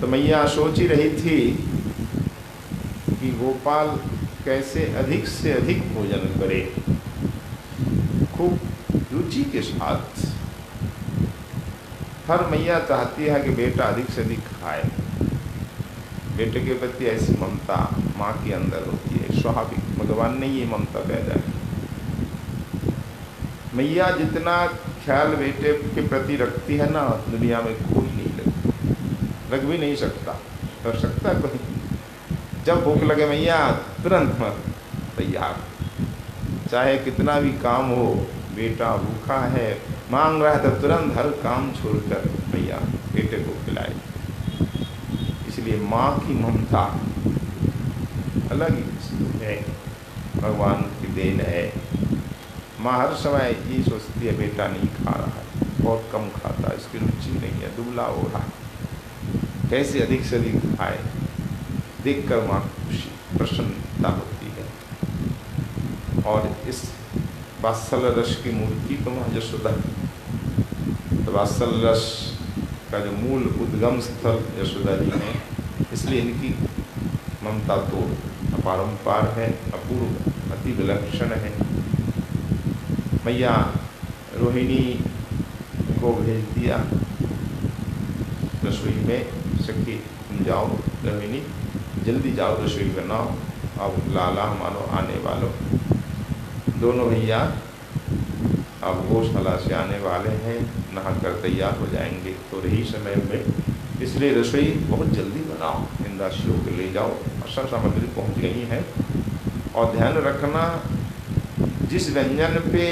तो मैया सोच ही रही थी कि गोपाल कैसे अधिक से अधिक भोजन करे, खूब रुचि के साथ। हर मैया चाहती है कि बेटा अधिक से अधिक खाए। बेटे के प्रति ऐसी ममता माँ के अंदर होती है, स्वाभाविक, भगवान ने ये ममता पैदा की। मैया जितना ख्याल बेटे के प्रति रखती है ना, दुनिया में कोई नहीं रख भी नहीं सकता। कर सकता कोई? जब भूख लगे मैया तुरंत मत तैयार, चाहे कितना भी काम हो, बेटा भूखा है मांग रहा है तो तुरंत हर काम छोड़कर मैया बेटे को खिलाए। इसलिए माँ की ममता अलग ही है, भगवान की देन है। माँ हर समय ये सोचती है बेटा नहीं खा रहा है, बहुत कम खाता है, इसकी रुचि नहीं है, दुबला हो रहा है, कैसे अधिक से अधिक खाए। देखकर माँ खुशी प्रसन्नता होती है। और इस वात्सल्य रस की मूर्ति तो माँ यशोदा। तो वात्सल्य रस का जो मूल उद्गम स्थल यशोदा जी है, इसलिए इनकी ममता तो अपरंपार है, अपूर्व, अति विलक्षण है। मैया रोहिणी को भेज दिया रसोई में, सखी तुम जाओ रोहिणी, जल्दी जाओ रसोई बनाओ, अब लाला मानो आने वालों। दोनों भैया अब गौशाला से आने वाले हैं, नहाकर तैयार हो जाएंगे तो रही समय में, इसलिए रसोई बहुत जल्दी बनाओ, इन दासियों को ले जाओ। असल सामग्री पहुंच गई है। और ध्यान रखना, जिस व्यंजन पे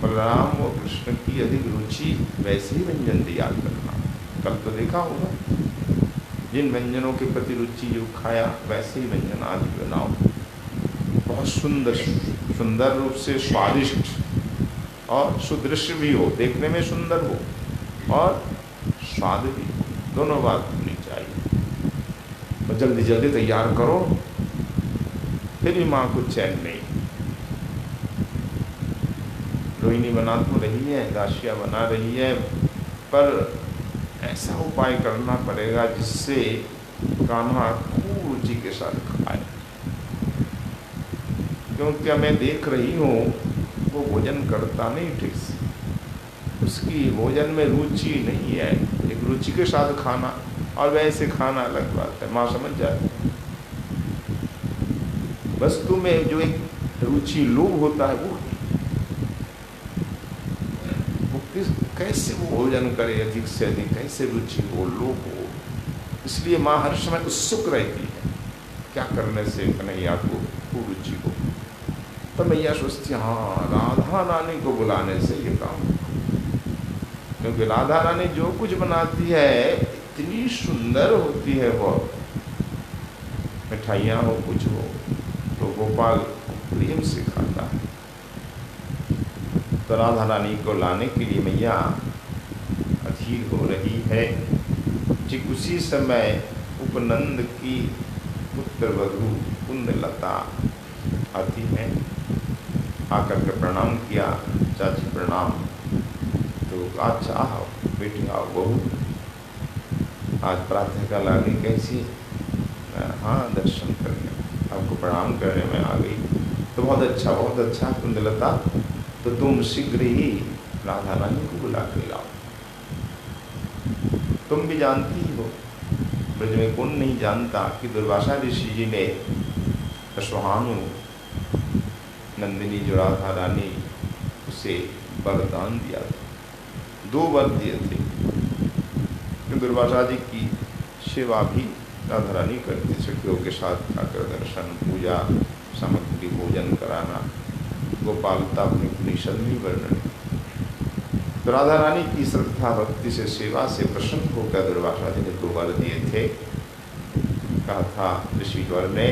बलराम और कृष्ण की अधिक रुचि, वैसे ही व्यंजन तैयार करना। कल तो देखा होगा, जिन व्यंजनों के प्रति रुचि जो खाया, वैसे ही व्यंजन आज बनाओ। बहुत सुंदर सुंदर रूप से स्वादिष्ट और सुदृश्य भी हो, देखने में सुंदर हो और स्वाद भी हो, दोनों बात होनी चाहिए। तो जल्दी जल्दी तैयार करो, फिर भी माँ को चैन नहीं। रोहिणी बना तो रही है, दासिया बना रही है, पर ऐसा उपाय करना पड़ेगा जिससे कान्हा खूब रुचि के साथ खाए। क्योंकि मैं देख रही हूँ वो भोजन करता नहीं ठीक से, उसकी भोजन में रुचि नहीं है। एक रुचि के साथ खाना और वैसे खाना अलग बात है, माँ समझ जाती है। वस्तु में जो एक रुचि लोभ होता है वो कैसे वो भोजन करे अधिक से अधिक, कैसे रुचि हो, लोभ हो। इसलिए माँ हर समय उत्सुक रहती है क्या करने से कन्हैया को खूब रुचि हो। तो मैया सोचती हाँ, राधा रानी को बुलाने से ये काम, क्योंकि राधा रानी जो कुछ बनाती है इतनी सुंदर होती है, वो मिठाइयाँ हो कुछ हो तो गोपाल प्रेम से खाता है। तो राधा रानी को लाने के लिए मैया अधीर हो रही है। ठीक उसी समय उपनंद की पुत्र वधू कुंदलता आती है, आकर के प्रणाम किया, चाची प्रणाम। तो अच्छा आओ बेटी, आओ बहू, आज प्रातःकाल आ गई कैसी? हाँ, दर्शन करने, आपको प्रणाम करने में आ गई। तो बहुत अच्छा कुंदलता, तो तुम शीघ्र ही राधा रानी को बुला के लाओ। तुम भी जानती ही हो, ब्रज में कौन नहीं जानता कि दुर्वासा ऋषि जी ने सुहानु नंदिनी जो राधा रानी, उसे वरदान दिया था। 2 वर दिए थे कि दुर्वासा जी की सेवा भी राधा रानी करती, सखियों के साथ आकर दर्शन, पूजा सामग्री, भोजन कराना, गोपालता अपनी उपनिषद में वर्णन। तो राधा रानी की श्रद्धा भक्ति से, सेवा से प्रसन्न होकर दुर्वासा जी ने 2 वर दिए थे। कहा था ऋषिवर ने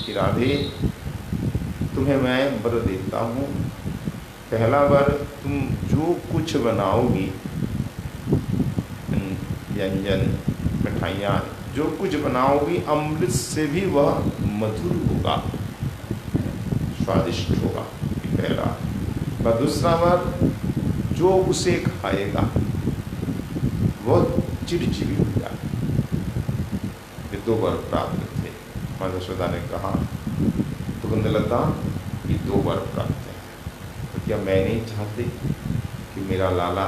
कि राधे, तुम्हें मैं वर देता हूँ। पहला वर, तुम जो कुछ बनाओगी, व्यंजन, मिठाइयाँ जो कुछ बनाओगी, अमृत से भी वह मधुर होगा, स्वादिष्ट होगा, पहला। और दूसरा वर, जो उसे खाएगा वह चिड़चिड़ी हो जाए, 2 वर प्राप्त थे। माँ यशोदा ने कहा दुग्धलता ये 2 वर प्राप्त हैं, तो क्या मैं नहीं चाहती कि मेरा लाला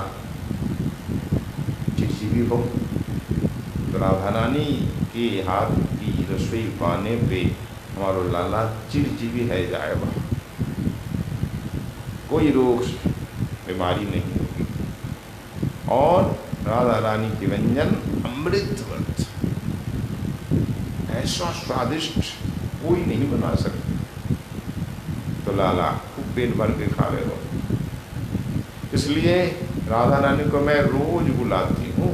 चिरजीवी हो? तो राधा रानी के हाथ की रसोई पाने पे हमारो लाला चिरजीवी है जाएगा, कोई रोग बीमारी नहीं होगी। और राधा रानी के व्यंजन अमृतवत, ऐसा स्वादिष्ट कोई नहीं बना सकता। तो लाला खूब पेट भर के खा रहे हो। इसलिए राधा रानी को मैं रोज बुलाती हूँ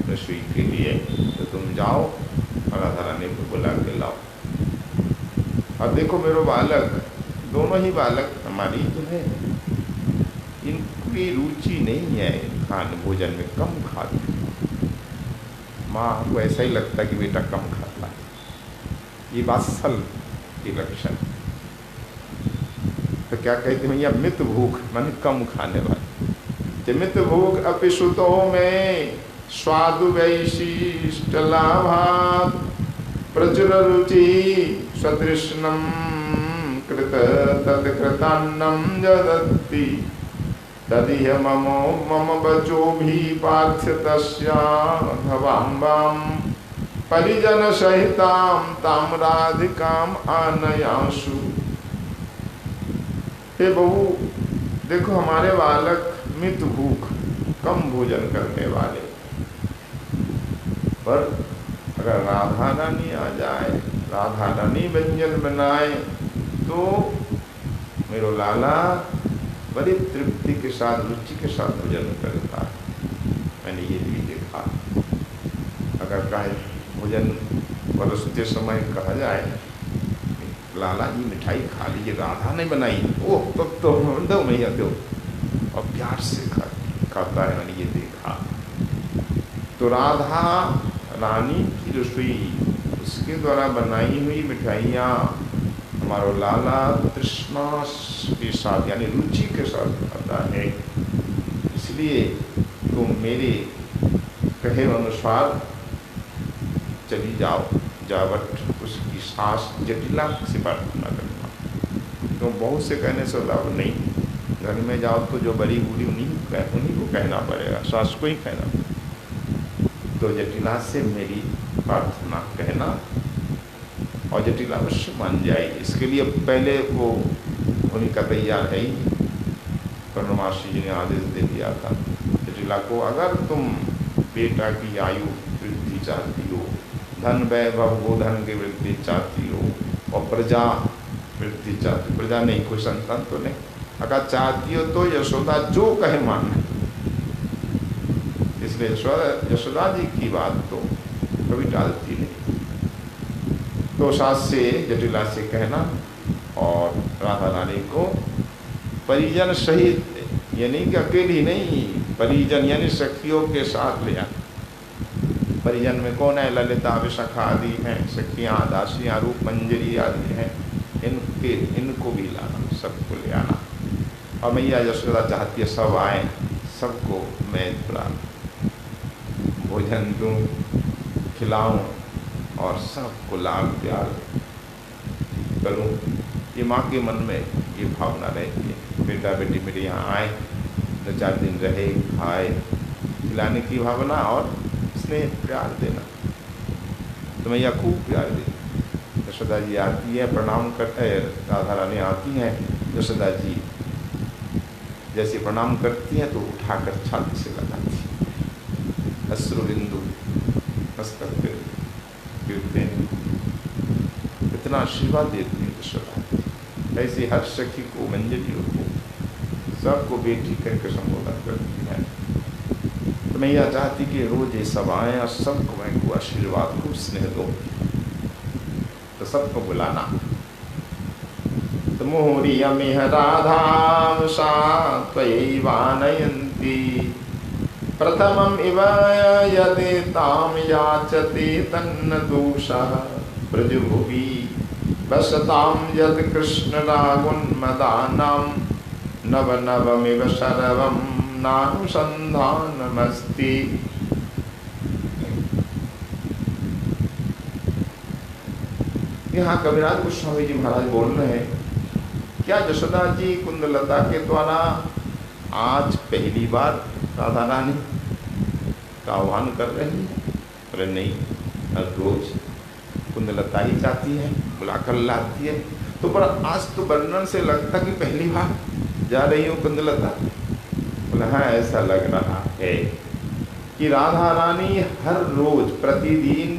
रसोई के लिए, तो तुम जाओ और राधा रानी को बुला के लाओ। और देखो मेरे बालक, दोनों ही बालक हमारी जो है, इनकी रुचि नहीं है खान भोजन में, कम खाते। माँ को ऐसा ही लगता कि बेटा कम खाता है, ये वात्सल के लक्षण। तो क्या कहते हैं भैया, मित भूख माने कम खाने वाले। मित भूख अपिसुतो में स्वादु वैशिष्ट लाभात प्रचुर रुचि सदृशनम कृत तत्कृतान्नम जदत्ति तदिह ममो मम बचो भी पार्थ तस्या भवाम्बाम परिजन सहिताम ताम राधिकाम आनयांशु। हे बहू, देखो हमारे बालक मित भूख, कम भोजन करने वाले, पर अगर राधा रानी आ जाए, राधा रानी व्यंजन बनाए, तो मेरो लाला बड़ी तृप्ति के साथ, रुचि के साथ भोजन करता है। मैंने ये भी देखा। अगर कहे भोजन परोसते समय कहा जाए लाला जी मिठाई खा लीजिए, राधा ने बनाई, ओह तब तो दो मैया दो, और प्यार से खाता है, मैंने ये देखा। तो राधा रानी की रसोई, उसके द्वारा बनाई हुई मिठाइयाँ हमारा लाला तृष्णा के साथ यानी रुचि के साथ खाता है। इसलिए तुम मेरे कहे अनुसार चली जाओ, जावट उसकी सास जटिला से प्रार्थना करना। तो बहुत से कहने से लाभ नहीं, घर में जाओ तो जो बड़ी बूढ़ी उन्हीं को कहना पड़ेगा, सास को ही कहना पड़ेगा। तो जटिला से मेरी प्रार्थना कहना, और जटिला अवश्य मान जाएगी। इसके लिए पहले वो उन्हीं का तैयार है ही, पूर्णमासी जी ने आदेश दे दिया था जटिला को, अगर तुम बेटा की आयु वृद्धि चाहती हो, धन वैभव गोधन की वृद्धि चाहती हो, और प्रजा वृद्धि चाहती, प्रजा नहीं कोई संतान तो नहीं, अगर चाहती हो तो यशोदा जो कहे मानना। इसलिए यशोदा जी की बात तो कभी टालती नहीं। तो सास से जटिला से कहना, और राधा रानी को परिजन सहित, यानी कि अकेली नहीं, परिजन यानी सखियों के साथ ले आना। परिजन में कौन है? ललिता विशाखा आदि हैं, सखियाँ दासियाँ रूप मंजरी आदि हैं, इनको भी लाना, सबको ले आना। और मैया यशोदा चाहती है सब आए, सबको मैं थोड़ा भोजन दूँ, खिलाऊँ और सबको लाल प्यार करूँ। ये माँ के मन में ये भावना रहती है, बेटा बेटी मेरे यहाँ आए, 2-4 दिन रहे, खाए, खिलाने की भावना और स्नेह प्यार देना। तो मैया खूब प्यार देती। यशोदा जी आती है, प्रणाम करते हैं, राधा रानी आती हैं, यशोदा जी जैसे प्रणाम करती हैं तो उठाकर छाती से लगाती है, अश्रु बिंदु मस्तक पे गिरते हैं, इतना आशीर्वाद देती है यशोदा। ऐसे हर सखी को, मंजरी को, सबको बेटी करके संबोधन करती है। तो मैया चाहती कि रोज ये सब आए और सबको मैं को आशीर्वाद खूब स्नेह दो, तो सबको बुलाना। तो मोहरियमिह राधां सा त्वयैवानयन्ति प्रथमम् इव यदि तां याचति तन्न दोषः ब्रजभुवि वसतां यत् कृष्णरागुन्मदानां नवनवमिव सर्वं नानुसन्धानमस्ति। यहाँ कविराज गोस्वामी जी महाराज बोल रहे हैं, क्या जशोदा जी कुंदलता के द्वारा आज पहली बार राधा रानी का आह्वान कर रही है? अरे नहीं, हर रोज कुंदलता ही चाहती है, बुलाकर लाती है। तो पर आज तो वर्णन से लगता कि पहली बार जा रही हो कुंदलता। बोला हाँ, ऐसा लग रहा है कि राधा रानी हर रोज प्रतिदिन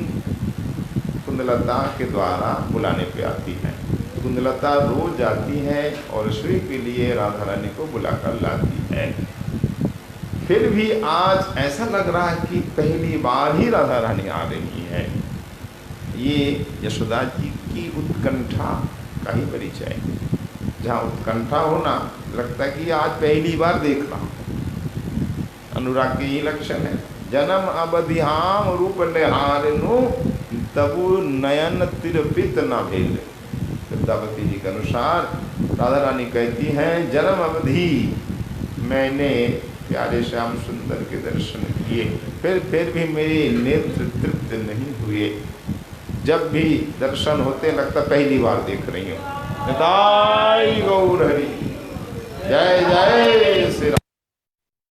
कुंदलता के द्वारा बुलाने पे आती है। कुंदलता रोज जाती है और श्री के लिए राधा रानी को बुलाकर लाती है। फिर भी आज ऐसा लग रहा है कि पहली बार ही राधा रानी आ रही है। ये यशोदा जी की उत्कंठा का ही परिचय। जहाँ उत्कंठा होना, लगता है कि आज पहली बार देख रहा हूँ। अनुराग के ये लक्षण है। जन्म अवधिहाम रूप निहारिनु तबु नयन तिरपित न भेल। विद्यापति जी के अनुसार राधा रानी कहती हैं, जन्म अवधि मैंने प्यारे श्याम सुंदर के दर्शन किए, फिर भी मेरे नेत्र तृप्त नहीं हुए। जब भी दर्शन होते लगता पहली बार देख रही हूँ। निताई गौर हरि, जय जय श्री राम।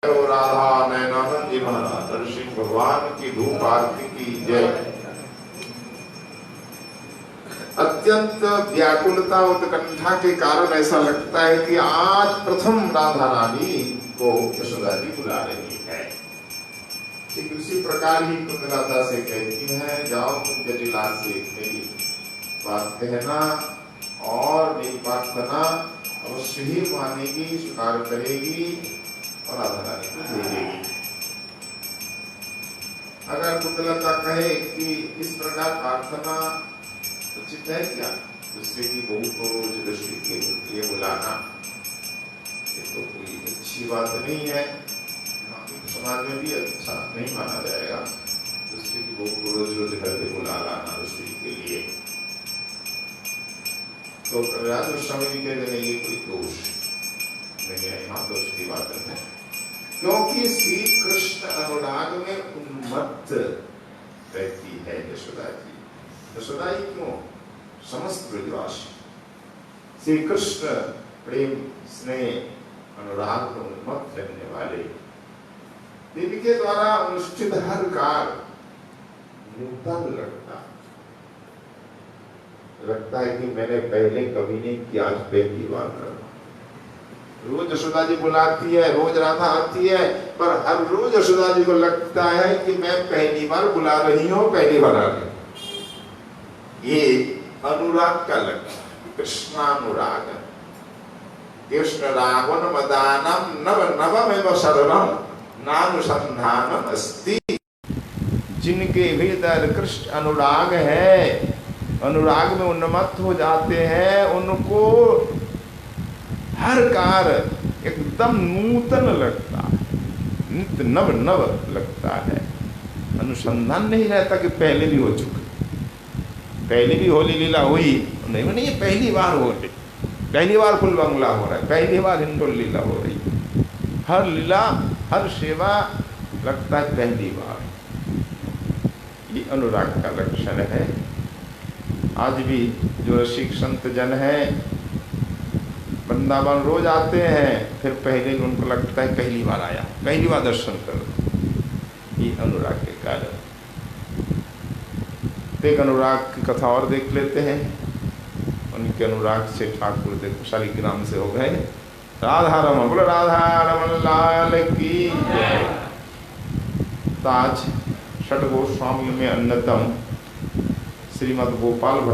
राधा नयनानंद जी महाराज ऋषि भगवान की धूप आरती की जय। अत्यंत व्याकुलता उत्कंठा के कारण ऐसा लगता है कि आज प्रथम राधा रानी को यशोदा जी बुला रही है। ठीक उसी प्रकार ही कुंदलता से कहती है, जाओ तुम जटिला से मेरी बात कहना और मेरी प्रार्थना अवश्य ही मानेगी, स्वीकार करेगी और राधा रानी को भेजेगी। अगर कुंदलता कहे कि इस प्रकार प्रार्थना उचित है क्या, दूसरे की बहू को रोज दृष्टि के लिए बुलाना, ये तो कोई अच्छी बात नहीं है। समाज में भी अच्छा नहीं माना जाएगा। दूसरे की बहू को रोज रोज घर पे बुला लाना दृष्टि के लिए। तो कविराज गोस्वामी जी कहते हैं, ये कोई दोष नहीं है, यहाँ दोष की बात नहीं है। क्योंकि श्री कृष्ण अनुराग में उन्मत्त रहती है यशोदा जी। यशोदा ही क्यों, समस्त ब्रजवासी श्री कृष्ण प्रेम स्नेह अनुराग में उन्मत्त रहने वाले, जिनके द्वारा अनुष्ठित हर कार्य नूतन लगता है कि मैंने पहले कभी नहीं किया, आज पहली बार कर रहा। रोज यशोदा जी बुलाती है, रोज राधा आती है, पर हर रोज यशोदा जी को लगता है कि मैं पहली बार बुला रही हूँ, पहली बार आ रही हूँ। ये अनुराग का लक्षण, कृष्णानुराग। कृष्ण रावण मदानम नव नवमेव शरणम नानुसंधानम अस्ति। जिनके भीतर कृष्ण अनुराग है, अनुराग में उन्मत्त हो जाते हैं, उनको हर कार्य एकदम नूतन लगता है, नित्य नव नव लगता है। अनुसंधान नहीं रहता कि पहले भी हो चुका, पहले भी होली लीला हुई नहीं, ये पहली बार हो रही, पहली बार फुल बंगला हो रहा है, पहली बार हिंडोल लीला हो रही। हर लीला हर सेवा लगता है पहली बार। ये अनुराग का लक्षण है। आज भी जो रसिक संत जन हैं वृंदावन रोज आते हैं, फिर पहले उनको लगता है पहली बार आया, पहली बार दर्शन करो। ये अनुराग के कारण। एक अनुराग की कथा और देख लेते हैं। उनके अनुराग से ठाकुर देखो शालिग्राम से हो गए राधा रमन। बोलो राधा रमन लाल की जय। ताज षट गोस्वामी में अन्यतम श्रीमद् गोपाल भट्ट